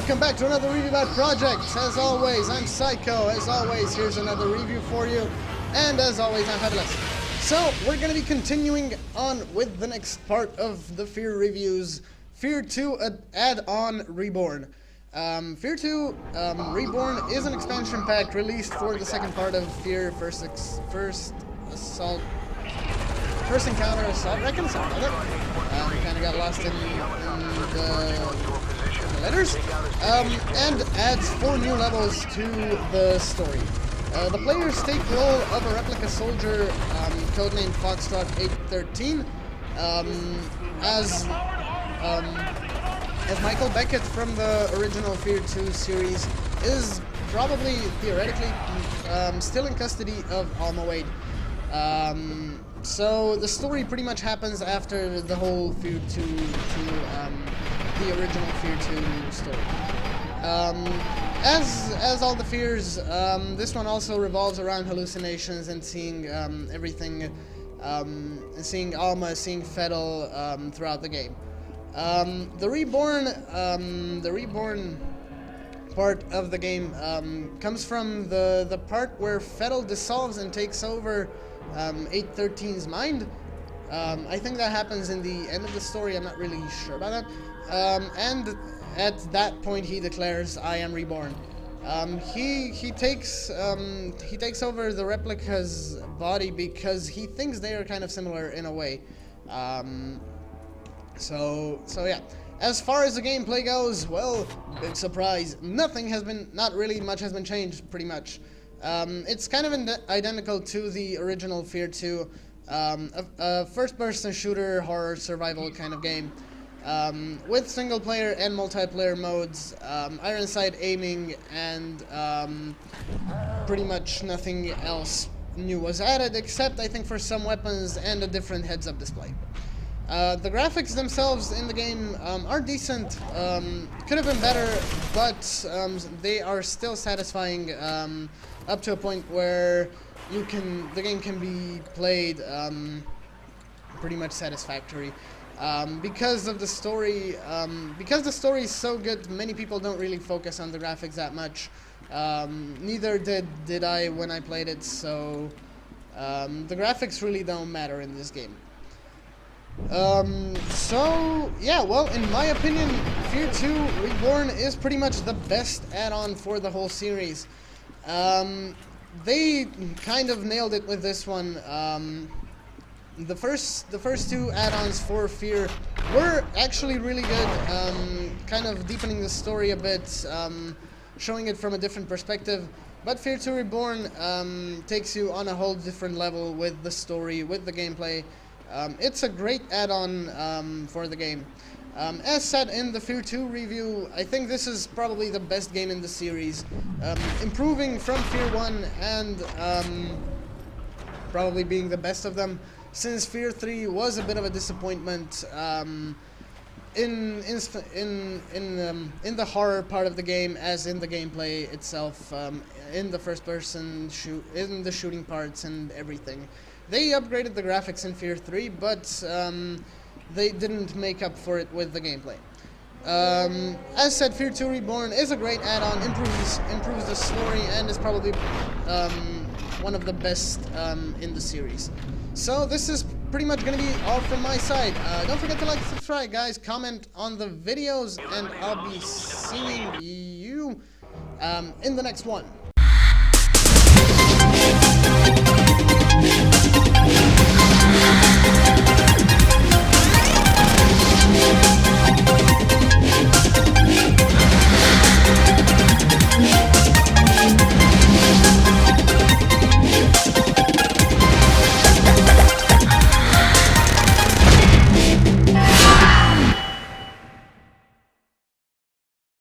welcome back to another review about projects. As always, I'm Psycho. As always, here's another review for you. And as always, I'm Fabulous. So, we're going to be continuing on with the next part of the F.E.A.R reviews. F.E.A.R 2 add-on Reborn. F.E.A.R 2 Reborn is an expansion pack released for the second part of F.E.A.R First Encounter Assault Recon, something like that. Kind of got lost in the letters. And adds 4 new levels to the story. The players take the role of a replica soldier, codenamed Foxtrot 813, as Michael Beckett from the original F.E.A.R 2 series is probably, theoretically, still in custody of Alma Wade. So the story pretty much happens after the whole F.E.A.R 2 the original F.E.A.R 2 story. As all the F.E.A.Rs, this one also revolves around hallucinations and seeing everything, seeing Alma, seeing F.E.A.R throughout the game. The Reborn part of the game comes from the part where F.E.A.R dissolves and takes over 813's mind. I think that happens in the end of the story. I'm not really sure about that. And at that point, he declares, "I am reborn." He takes over the replica's body because he thinks they are kind of similar in a way. So yeah. As far as the gameplay goes, well, big surprise. Not really much has been changed, pretty much. It's kind of identical to the original F.E.A.R 2, a first-person shooter, horror, survival kind of game, with single-player and multiplayer modes, iron sight aiming, and pretty much nothing else new was added, except I think for some weapons and a different heads-up display. The graphics themselves in the game are decent, could have been better, but they are still satisfying up to a point where the game can be played pretty much satisfactory. Because of the story, because the story is so good, many people don't really focus on the graphics that much. Neither did I when I played it, so the graphics really don't matter in this game. So yeah, well, in my opinion, F.E.A.R 2 Reborn is pretty much the best add-on for the whole series. They kind of nailed it with this one. The first 2 add-ons for F.E.A.R were actually really good, kind of deepening the story a bit, showing it from a different perspective. But F.E.A.R 2 Reborn takes you on a whole different level with the story, with the gameplay. It's a great add-on for the game. As said in the F.E.A.R 2 review, I think this is probably the best game in the series, improving from F.E.A.R 1 and probably being the best of them, since F.E.A.R 3 was a bit of a disappointment in the horror part of the game, as in the gameplay itself, in the first-person in the shooting parts and everything. They upgraded the graphics in F.E.A.R 3, but they didn't make up for it with the gameplay. As said, F.E.A.R 2 Reborn is a great add-on, improves the story, and is probably one of the best in the series. So this is pretty much going to be all from my side. Don't forget to like, subscribe, guys, comment on the videos, and I'll be seeing you in the next one.